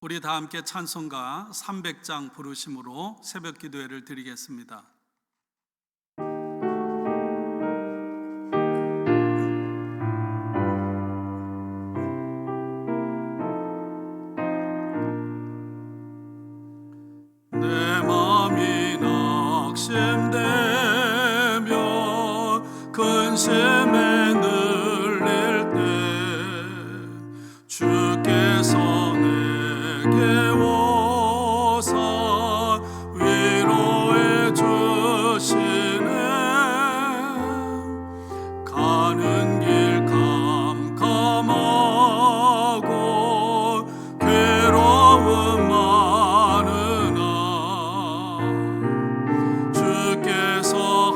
우리 다 함께 찬송가 300장 부르심으로 새벽 기도회를 드리겠습니다. 내 맘이 낙심되며 근심에 눌릴 때 주께서 내게 오사 위로해 주시네. 가는 길 캄캄하고 괴로움 많으나 주께서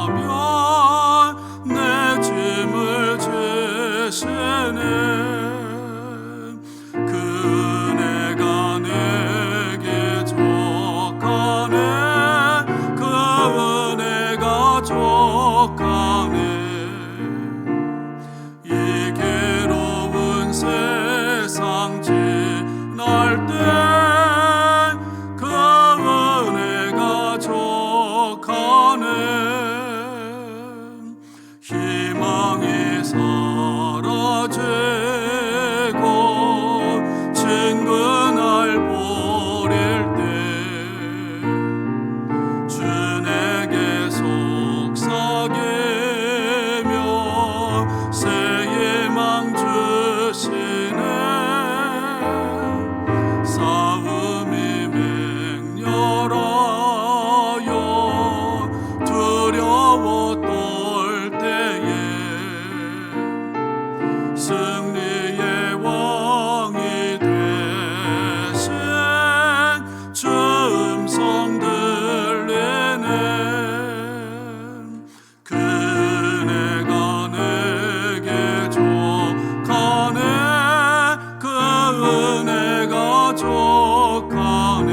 함께하면 내 짐을 지시네. 그네가 내게 족하네. 그 은혜가 족하네. 이 괴로운 세상 지날 때 그 은혜가 족하네. 희망이 사라지고 친구 날 버릴 때 주 내게 속삭이며 새 희망 주시네. 싸움이 맹렬하여 두려워 떨 때에 승리의 왕이 되신 주 음성 들리네. 그네가 내게 족하네. 그 은혜가 족하네.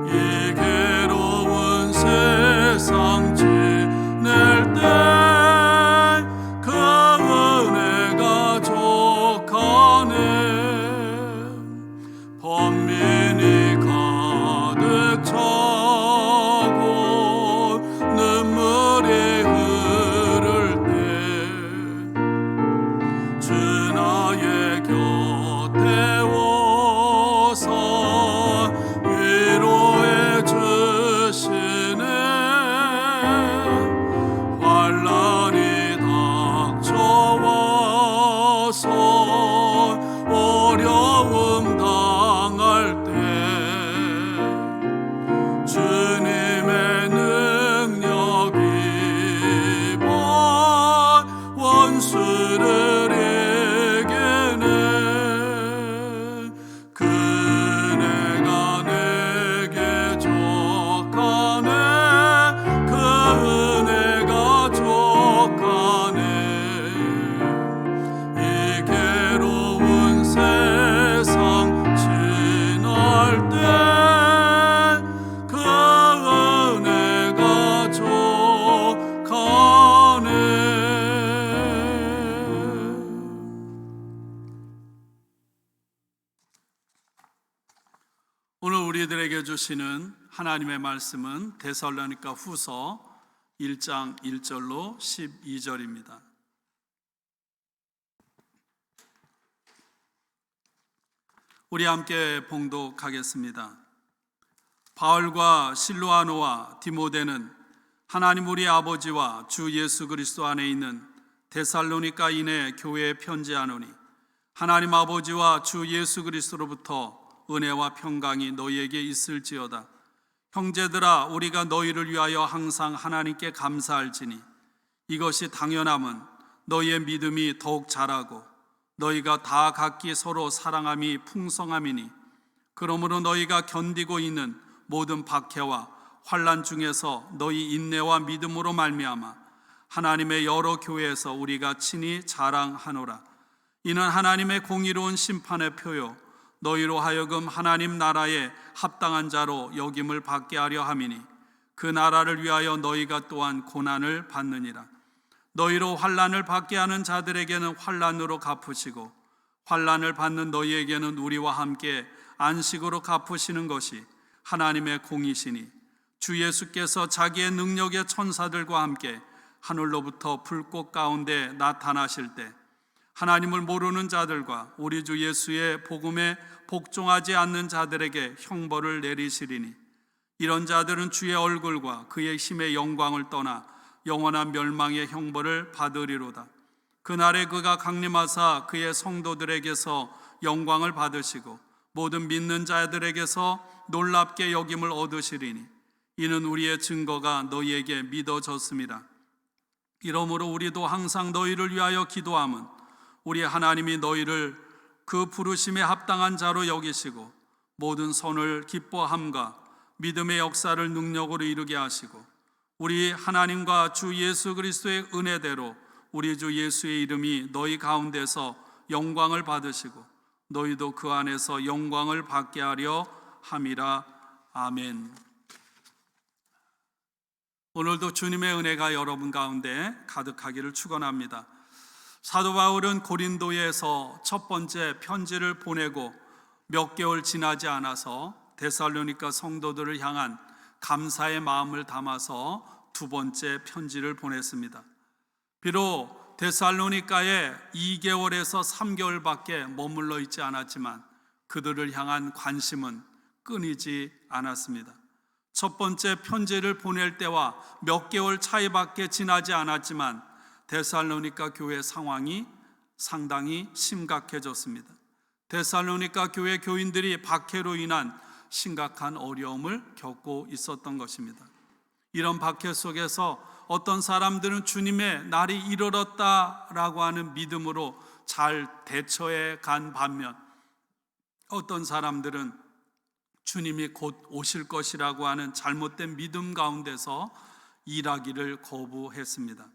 이 괴로운 세상 지낼 때 그 은혜가 족하네. 번민이 가득 차고 눈물이 흐를 때 주 나의 곁에 오사 위로해 주시네. 환난이 닥쳐와서 어려움 당할 때 주님의 능력이 본 원수를 이기네. 그네가 내게 족하네. 그 은혜가 족하네. 이 괴로운 세상 지날 때 그 은혜가 족하네. 오늘 우리들에게 주시는 하나님의 말씀은 데살로니가 후서 1장 1절로 12절입니다. 우리 함께 봉독하겠습니다. 바울과 실로아노와 디모데는 하나님 우리 아버지와 주 예수 그리스도 안에 있는 데살로니가인의 교회에 편지하노니 하나님 아버지와 주 예수 그리스도로부터 은혜와 평강이 너희에게 있을지어다. 형제들아, 우리가 너희를 위하여 항상 하나님께 감사할지니 이것이 당연함은 너희의 믿음이 더욱 자라고 너희가 다 각기 서로 사랑함이 풍성함이니 그러므로 너희가 견디고 있는 모든 박해와 환난 중에서 너희 인내와 믿음으로 말미암아 하나님의 여러 교회에서 우리가 친히 자랑하노라. 이는 하나님의 공의로운 심판의 표요 너희로 하여금 하나님 나라에 합당한 자로 여김을 받게 하려 함이니 그 나라를 위하여 너희가 또한 고난을 받느니라. 너희로 환난을 받게 하는 자들에게는 환난으로 갚으시고 환난을 받는 너희에게는 우리와 함께 안식으로 갚으시는 것이 하나님의 공이시니 주 예수께서 자기의 능력의 천사들과 함께 하늘로부터 불꽃 가운데 나타나실 때 하나님을 모르는 자들과 우리 주 예수의 복음에 복종하지 않는 자들에게 형벌을 내리시리니 이런 자들은 주의 얼굴과 그의 힘의 영광을 떠나 영원한 멸망의 형벌을 받으리로다. 그날에 그가 강림하사 그의 성도들에게서 영광을 받으시고 모든 믿는 자들에게서 놀랍게 여김을 얻으시리니 이는 우리의 증거가 너희에게 믿어졌습니다. 이러므로 우리도 항상 너희를 위하여 기도함은 우리 하나님이 너희를 그 부르심에 합당한 자로 여기시고 모든 선을 기뻐함과 믿음의 역사를 능력으로 이루게 하시고 우리 하나님과 주 예수 그리스도의 은혜대로 우리 주 예수의 이름이 너희 가운데서 영광을 받으시고 너희도 그 안에서 영광을 받게 하려 함이라. 아멘. 오늘도 주님의 은혜가 여러분 가운데 가득하기를 축원합니다. 사도 바울은 고린도에서 첫 번째 편지를 보내고 몇 개월 지나지 않아서 데살로니가 성도들을 향한 감사의 마음을 담아서 두 번째 편지를 보냈습니다. 비록 데살로니가에 2개월에서 3개월밖에 머물러 있지 않았지만 그들을 향한 관심은 끊이지 않았습니다. 첫 번째 편지를 보낼 때와 몇 개월 차이밖에 지나지 않았지만 데살로니가 교회 상황이 상당히 심각해졌습니다. 데살로니가 교회 교인들이 박해로 인한 심각한 어려움을 겪고 있었던 것입니다. 이런 박해 속에서 어떤 사람들은 주님의 날이 이르렀다라고 하는 믿음으로 잘 대처해 간 반면 어떤 사람들은 주님이 곧 오실 것이라고 하는 잘못된 믿음 가운데서 일하기를 거부했습니다.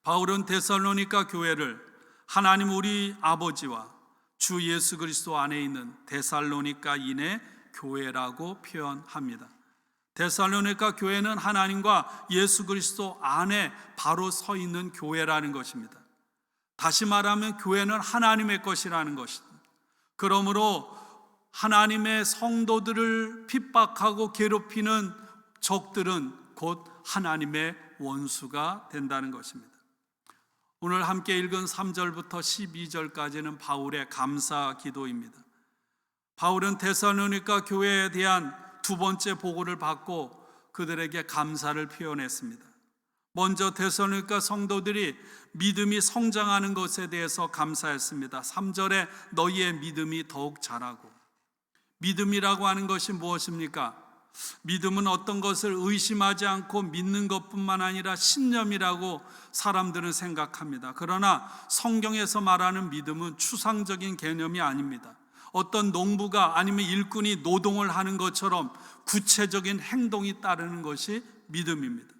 바울은 데살로니가 교회를 하나님 우리 아버지와 주 예수 그리스도 안에 있는 데살로니가인의 교회라고 표현합니다. 데살로니가 교회는 하나님과 예수 그리스도 안에 바로 서 있는 교회라는 것입니다. 다시 말하면 교회는 하나님의 것이라는 것입니다. 그러므로 하나님의 성도들을 핍박하고 괴롭히는 적들은 곧 하나님의 원수가 된다는 것입니다. 오늘 함께 읽은 3절부터 12절까지는 바울의 감사 기도입니다. 바울은 데살로니가 교회에 대한 두 번째 보고를 받고 그들에게 감사를 표현했습니다. 먼저 데살로니가 성도들이 믿음이 성장하는 것에 대해서 감사했습니다. 3절에 너희의 믿음이 더욱 자라고. 믿음이라고 하는 것이 무엇입니까? 믿음은 어떤 것을 의심하지 않고 믿는 것뿐만 아니라 신념이라고 사람들은 생각합니다. 그러나 성경에서 말하는 믿음은 추상적인 개념이 아닙니다. 어떤 농부가 아니면 일꾼이 노동을 하는 것처럼 구체적인 행동이 따르는 것이 믿음입니다.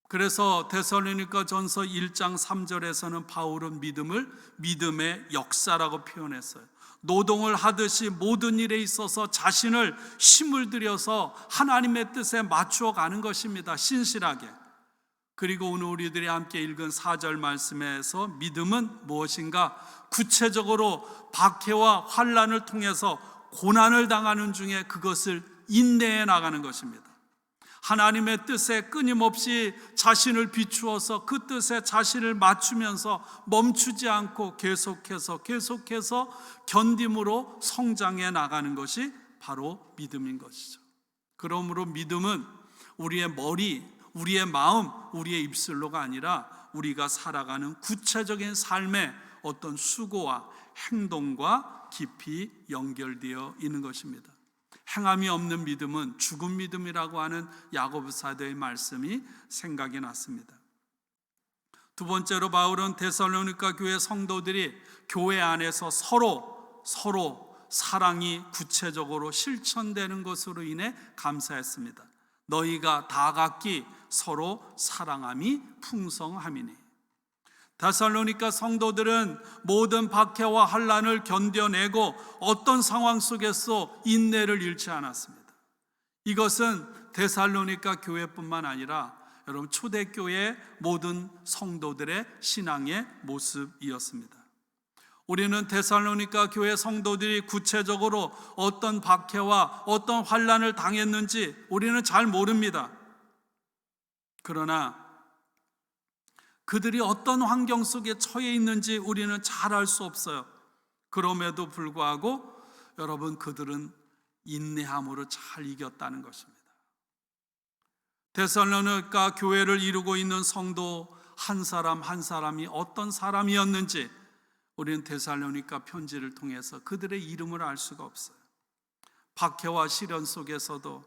그래서 데살로니가 전서 1장 3절에서는 바울은 믿음을 믿음의 역사라고 표현했어요. 노동을 하듯이 모든 일에 있어서 자신을 힘을 들여서 하나님의 뜻에 맞추어 가는 것입니다. 신실하게. 그리고 오늘 우리들이 함께 읽은 4절 말씀에서 믿음은 무엇인가? 구체적으로 박해와 환난을 통해서 고난을 당하는 중에 그것을 인내해 나가는 것입니다. 하나님의 뜻에 끊임없이 자신을 비추어서 그 뜻에 자신을 맞추면서 멈추지 않고 계속해서 견딤으로 성장해 나가는 것이 바로 믿음인 것이죠. 그러므로 믿음은 우리의 머리, 우리의 마음, 우리의 입술로가 아니라 우리가 살아가는 구체적인 삶의 어떤 수고와 행동과 깊이 연결되어 있는 것입니다. 행함이 없는 믿음은 죽은 믿음이라고 하는 야고보 사도의 말씀이 생각이 났습니다. 두 번째로 바울은 데살로니가 교회 성도들이 교회 안에서 서로 사랑이 구체적으로 실천되는 것으로 인해 감사했습니다. 너희가 다 각기 서로 사랑함이 풍성함이니. 데살로니가 성도들은 모든 박해와 환난을 견뎌내고 어떤 상황 속에서 인내를 잃지 않았습니다. 이것은 데살로니가 교회뿐만 아니라 여러분 초대교회 모든 성도들의 신앙의 모습이었습니다. 우리는 데살로니가 교회 성도들이 구체적으로 어떤 박해와 어떤 환난을 당했는지 우리는 잘 모릅니다. 그러나 그들이 어떤 환경 속에 처해 있는지 우리는 잘 알 수 없어요. 그럼에도 불구하고 여러분 그들은 인내함으로 잘 이겼다는 것입니다. 데살로니가 교회를 이루고 있는 성도 한 사람 한 사람이 어떤 사람이었는지 우리는 데살로니가 편지를 통해서 그들의 이름을 알 수가 없어요. 박해와 시련 속에서도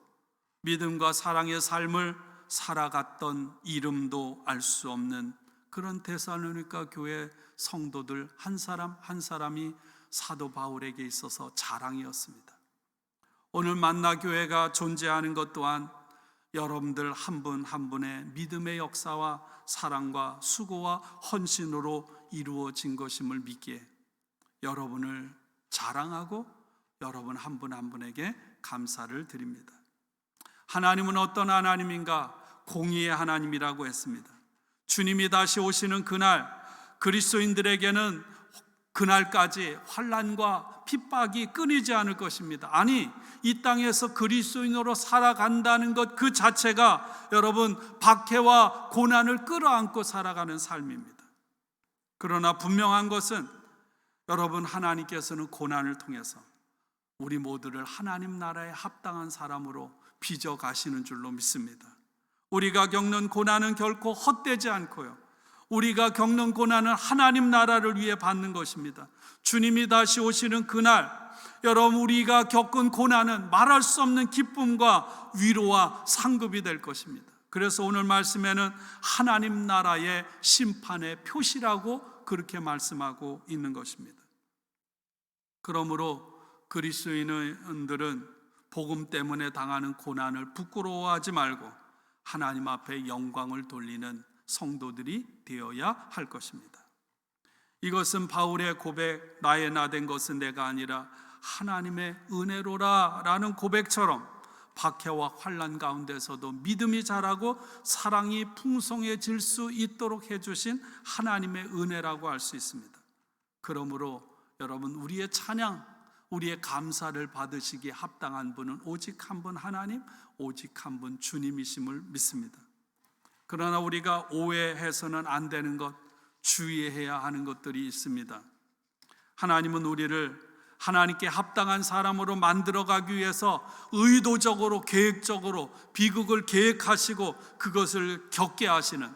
믿음과 사랑의 삶을 살아갔던 이름도 알 수 없는 그런 데살로니가 교회 성도들 한 사람 한 사람이 사도 바울에게 있어서 자랑이었습니다. 오늘 만나교회가 존재하는 것 또한 여러분들 한 분 한 분의 믿음의 역사와 사랑과 수고와 헌신으로 이루어진 것임을 믿기에 여러분을 자랑하고 여러분 한 분 한 분에게 감사를 드립니다. 하나님은 어떤 하나님인가? 공의의 하나님이라고 했습니다. 주님이 다시 오시는 그날, 그리스도인들에게는 그날까지 환난과 핍박이 끊이지 않을 것입니다. 아니, 이 땅에서 그리스도인으로 살아간다는 것 그 자체가 여러분 박해와 고난을 끌어안고 살아가는 삶입니다. 그러나 분명한 것은 여러분 하나님께서는 고난을 통해서 우리 모두를 하나님 나라에 합당한 사람으로 빚어 가시는 줄로 믿습니다. 우리가 겪는 고난은 결코 헛되지 않고요, 우리가 겪는 고난은 하나님 나라를 위해 받는 것입니다. 주님이 다시 오시는 그날 여러분 우리가 겪은 고난은 말할 수 없는 기쁨과 위로와 상급이 될 것입니다. 그래서 오늘 말씀에는 하나님 나라의 심판의 표시라고 그렇게 말씀하고 있는 것입니다. 그러므로 그리스도인들은 복음 때문에 당하는 고난을 부끄러워하지 말고 하나님 앞에 영광을 돌리는 성도들이 되어야 할 것입니다. 이것은 바울의 고백, 나의 나된 것은 내가 아니라 하나님의 은혜로라 라는 고백처럼 박해와 환난 가운데서도 믿음이 자라고 사랑이 풍성해질 수 있도록 해주신 하나님의 은혜라고 할 수 있습니다. 그러므로 여러분 우리의 찬양, 우리의 감사를 받으시기에 합당한 분은 오직 한 분 하나님, 오직 한 분 주님이심을 믿습니다. 그러나 우리가 오해해서는 안 되는 것, 주의해야 하는 것들이 있습니다. 하나님은 우리를 하나님께 합당한 사람으로 만들어가기 위해서 의도적으로 계획적으로 비극을 계획하시고 그것을 겪게 하시는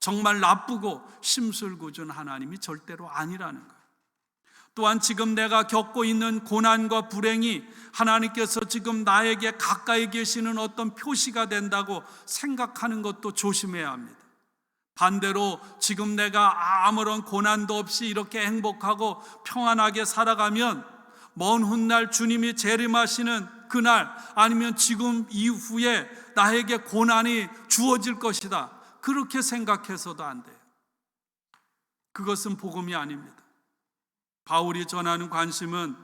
정말 나쁘고 심술궂은 하나님이 절대로 아니라는 거예요. 또한 지금 내가 겪고 있는 고난과 불행이 하나님께서 지금 나에게 가까이 계시는 어떤 표시가 된다고 생각하는 것도 조심해야 합니다. 반대로 지금 내가 아무런 고난도 없이 이렇게 행복하고 평안하게 살아가면 먼 훗날 주님이 재림하시는 그날 아니면 지금 이후에 나에게 고난이 주어질 것이다, 그렇게 생각해서도 안 돼요. 그것은 복음이 아닙니다. 바울이 전하는 관심은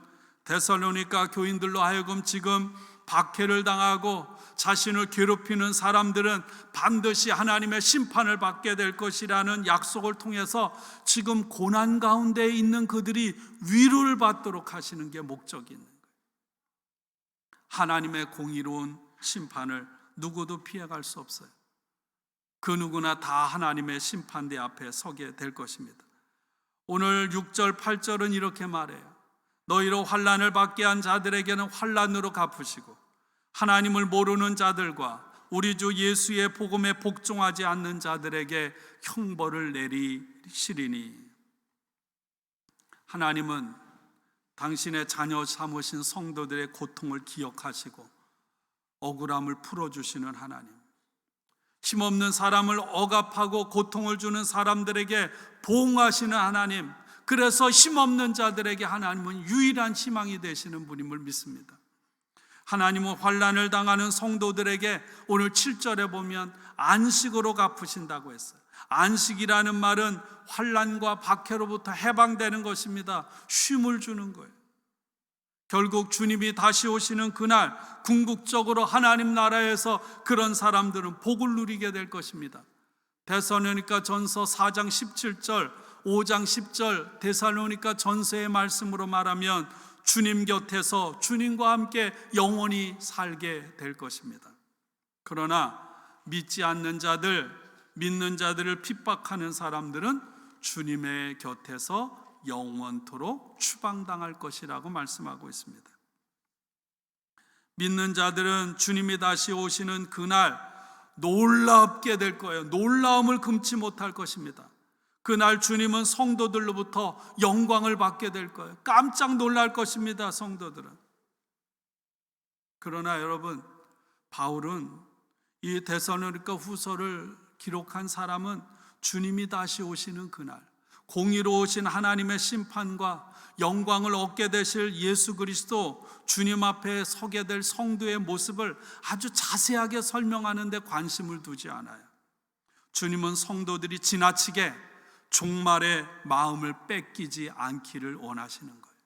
데살로니가 교인들로 하여금 지금 박해를 당하고 자신을 괴롭히는 사람들은 반드시 하나님의 심판을 받게 될 것이라는 약속을 통해서 지금 고난 가운데 있는 그들이 위로를 받도록 하시는 게 목적이 있는 거예요. 하나님의 공의로운 심판을 누구도 피해갈 수 없어요. 그 누구나 다 하나님의 심판대 앞에 서게 될 것입니다. 오늘 6절 8절은 이렇게 말해요. 너희로 환난을 받게 한 자들에게는 환난으로 갚으시고 하나님을 모르는 자들과 우리 주 예수의 복음에 복종하지 않는 자들에게 형벌을 내리시리니. 하나님은 당신의 자녀 삼으신 성도들의 고통을 기억하시고 억울함을 풀어주시는 하나님, 힘없는 사람을 억압하고 고통을 주는 사람들에게 보응하시는 하나님, 그래서 힘없는 자들에게 하나님은 유일한 희망이 되시는 분임을 믿습니다. 하나님은 환난을 당하는 성도들에게 오늘 7절에 보면 안식으로 갚으신다고 했어요. 안식이라는 말은 환난과 박해로부터 해방되는 것입니다. 쉼을 주는 거예요. 결국 주님이 다시 오시는 그날 궁극적으로 하나님 나라에서 그런 사람들은 복을 누리게 될 것입니다. 데살로니가 전서 4장 17절, 5장 10절 데살로니가 전서의 말씀으로 말하면 주님 곁에서 주님과 함께 영원히 살게 될 것입니다. 그러나 믿지 않는 자들, 믿는 자들을 핍박하는 사람들은 주님의 곁에서 영원토록 추방당할 것이라고 말씀하고 있습니다. 믿는 자들은 주님이 다시 오시는 그날 놀랍게 될 거예요. 놀라움을 금치 못할 것입니다. 그날 주님은 성도들로부터 영광을 받게 될 거예요. 깜짝 놀랄 것입니다, 성도들은. 그러나 여러분, 바울은 이 데살로니가 후서를 기록한 사람은 주님이 다시 오시는 그날 공의로우신 하나님의 심판과 영광을 얻게 되실 예수 그리스도 주님 앞에 서게 될 성도의 모습을 아주 자세하게 설명하는 데 관심을 두지 않아요. 주님은 성도들이 지나치게 종말의 마음을 뺏기지 않기를 원하시는 거예요.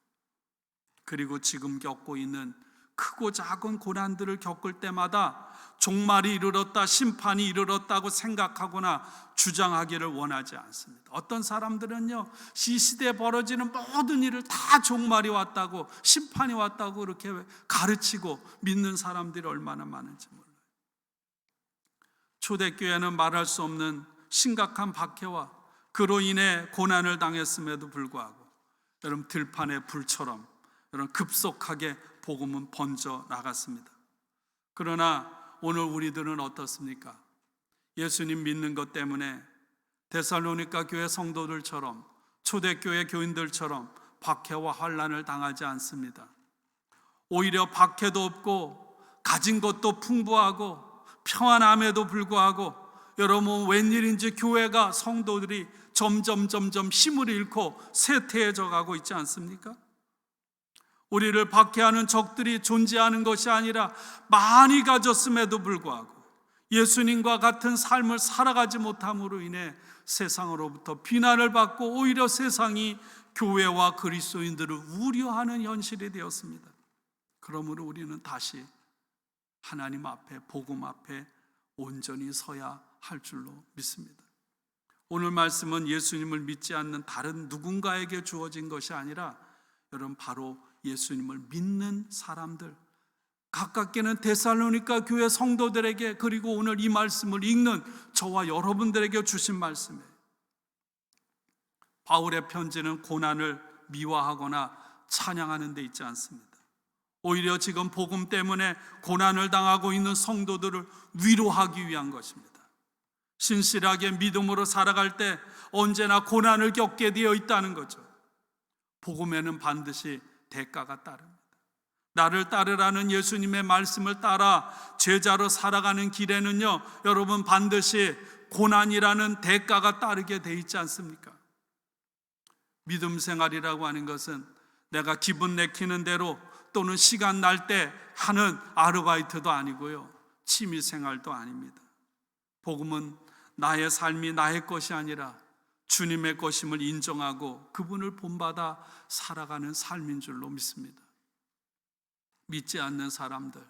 그리고 지금 겪고 있는 크고 작은 고난들을 겪을 때마다 종말이 이르렀다, 심판이 이르렀다고 생각하거나 주장하기를 원하지 않습니다. 어떤 사람들은요, 이 시대에 벌어지는 모든 일을 다 종말이 왔다고, 심판이 왔다고 그렇게 가르치고 믿는 사람들이 얼마나 많은지 몰라요. 초대교회는 말할 수 없는 심각한 박해와 그로 인해 고난을 당했음에도 불구하고 여러분 들판의 불처럼 여러분 급속하게 복음은 번져 나갔습니다. 그러나 오늘 우리들은 어떻습니까? 예수님 믿는 것 때문에 데살로니가 교회 성도들처럼 초대교회 교인들처럼 박해와 환난을 당하지 않습니다. 오히려 박해도 없고 가진 것도 풍부하고 평안함에도 불구하고 여러분 웬일인지 교회가 성도들이 점점 힘을 잃고 쇠퇴해져 가고 있지 않습니까? 우리를 박해하는 적들이 존재하는 것이 아니라 많이 가졌음에도 불구하고 예수님과 같은 삶을 살아가지 못함으로 인해 세상으로부터 비난을 받고 오히려 세상이 교회와 그리스도인들을 우려하는 현실이 되었습니다. 그러므로 우리는 다시 하나님 앞에, 복음 앞에 온전히 서야 할 줄로 믿습니다. 오늘 말씀은 예수님을 믿지 않는 다른 누군가에게 주어진 것이 아니라 여러분 바로 예수님을 믿는 사람들, 가깝게는 데살로니가 교회 성도들에게, 그리고 오늘 이 말씀을 읽는 저와 여러분들에게 주신 말씀이에요. 바울의 편지는 고난을 미화하거나 찬양하는 데 있지 않습니다. 오히려 지금 복음 때문에 고난을 당하고 있는 성도들을 위로하기 위한 것입니다. 신실하게 믿음으로 살아갈 때 언제나 고난을 겪게 되어 있다는 거죠. 복음에는 반드시 대가가 따릅니다. 나를 따르라는 예수님의 말씀을 따라 제자로 살아가는 길에는요, 여러분 반드시 고난이라는 대가가 따르게 돼 있지 않습니까? 믿음 생활이라고 하는 것은 내가 기분 내키는 대로 또는 시간 날 때 하는 아르바이트도 아니고요, 취미 생활도 아닙니다. 복음은 나의 삶이 나의 것이 아니라 주님의 것임을 인정하고 그분을 본받아 살아가는 삶인 줄로 믿습니다. 믿지 않는 사람들,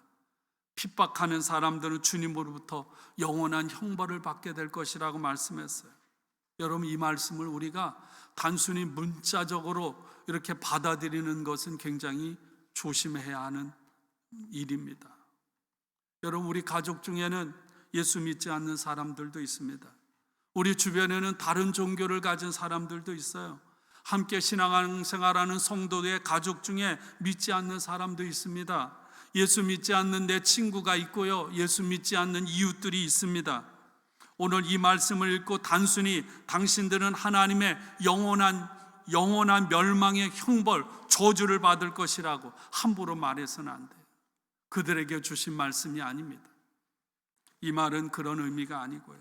핍박하는 사람들은 주님으로부터 영원한 형벌을 받게 될 것이라고 말씀했어요. 여러분, 이 말씀을 우리가 단순히 문자적으로 이렇게 받아들이는 것은 굉장히 조심해야 하는 일입니다. 여러분, 우리 가족 중에는 예수 믿지 않는 사람들도 있습니다. 우리 주변에는 다른 종교를 가진 사람들도 있어요. 함께 신앙생활하는 성도의 가족 중에 믿지 않는 사람도 있습니다. 예수 믿지 않는 내 친구가 있고요, 예수 믿지 않는 이웃들이 있습니다. 오늘 이 말씀을 읽고 단순히 당신들은 하나님의 영원한 멸망의 형벌, 저주를 받을 것이라고 함부로 말해서는 안 돼요. 그들에게 주신 말씀이 아닙니다. 이 말은 그런 의미가 아니고요,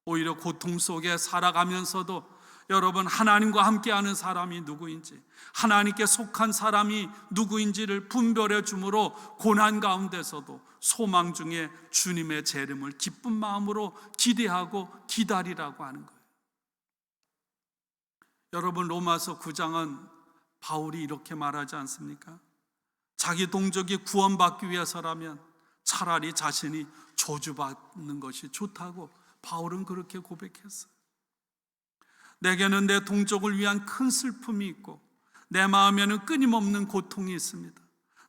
오히려 고통 속에 살아가면서도 여러분 하나님과 함께하는 사람이 누구인지, 하나님께 속한 사람이 누구인지를 분별해 주므로 고난 가운데서도 소망 중에 주님의 재림을 기쁜 마음으로 기대하고 기다리라고 하는 거예요. 여러분, 로마서 9장은 바울이 이렇게 말하지 않습니까? 자기 동족이 구원받기 위해서라면 차라리 자신이 저주받는 것이 좋다고 바울은 그렇게 고백했어요. 내게는 내 동족을 위한 큰 슬픔이 있고 내 마음에는 끊임없는 고통이 있습니다.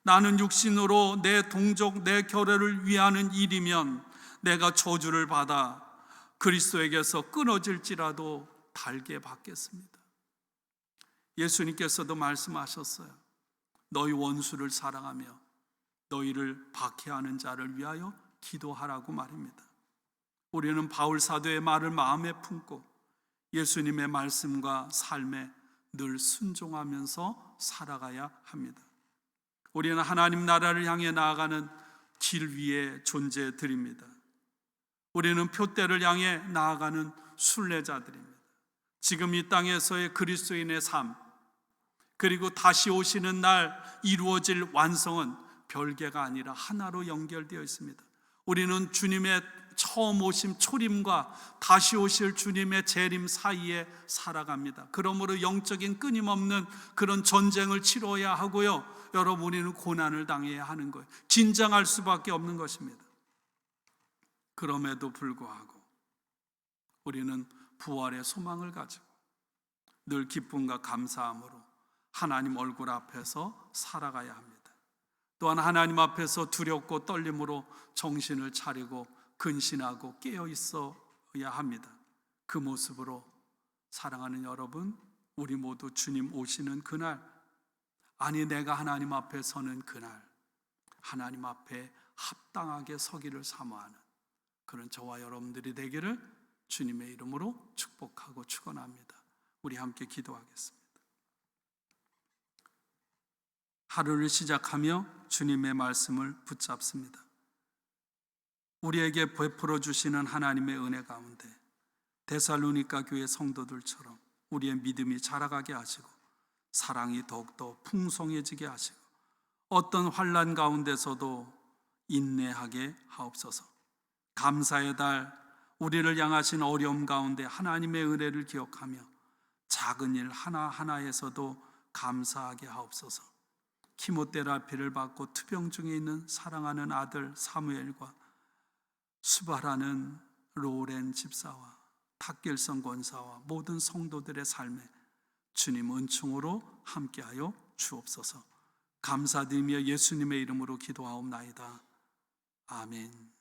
나는 육신으로 내 동족, 내 결혼을 위하는 일이면 내가 저주를 받아 그리스도에게서 끊어질지라도 달게 받겠습니다. 예수님께서도 말씀하셨어요. 너희 원수를 사랑하며 너희를 박해하는 자를 위하여 기도하라고 말입니다. 우리는 바울 사도의 말을 마음에 품고 예수님의 말씀과 삶에 늘 순종하면서 살아가야 합니다. 우리는 하나님 나라를 향해 나아가는 길 위의 존재들입니다. 우리는 표대를 향해 나아가는 순례자들입니다. 지금 이 땅에서의 그리스도인의 삶, 그리고 다시 오시는 날 이루어질 완성은 별개가 아니라 하나로 연결되어 있습니다. 우리는 주님의 처음 오심 초림과 다시 오실 주님의 재림 사이에 살아갑니다. 그러므로 영적인 끊임없는 그런 전쟁을 치러야 하고요, 여러분, 우리는 고난을 당해야 하는 거예요. 긴장할 수밖에 없는 것입니다. 그럼에도 불구하고 우리는 부활의 소망을 가지고 늘 기쁨과 감사함으로 하나님 얼굴 앞에서 살아가야 합니다. 또한 하나님 앞에서 두렵고 떨림으로 정신을 차리고 근신하고 깨어 있어야 합니다. 그 모습으로 사랑하는 여러분, 우리 모두 주님 오시는 그날, 아니 내가 하나님 앞에 서는 그날, 하나님 앞에 합당하게 서기를 사모하는 그런 저와 여러분들이 되기를 주님의 이름으로 축복하고 축원합니다. 우리 함께 기도하겠습니다. 하루를 시작하며 주님의 말씀을 붙잡습니다. 우리에게 베풀어 주시는 하나님의 은혜 가운데 데살로니가 교회 성도들처럼 우리의 믿음이 자라가게 하시고 사랑이 더욱더 풍성해지게 하시고 어떤 환난 가운데서도 인내하게 하옵소서. 감사의 달, 우리를 향하신 어려움 가운데 하나님의 은혜를 기억하며 작은 일 하나하나에서도 감사하게 하옵소서. 키모테라피를 받고 투병 중에 있는 사랑하는 아들 사무엘과 수발하는 로렌 집사와 탁길성 권사와 모든 성도들의 삶에 주님 은총으로 함께하여 주옵소서. 감사드리며 예수님의 이름으로 기도하옵나이다. 아멘.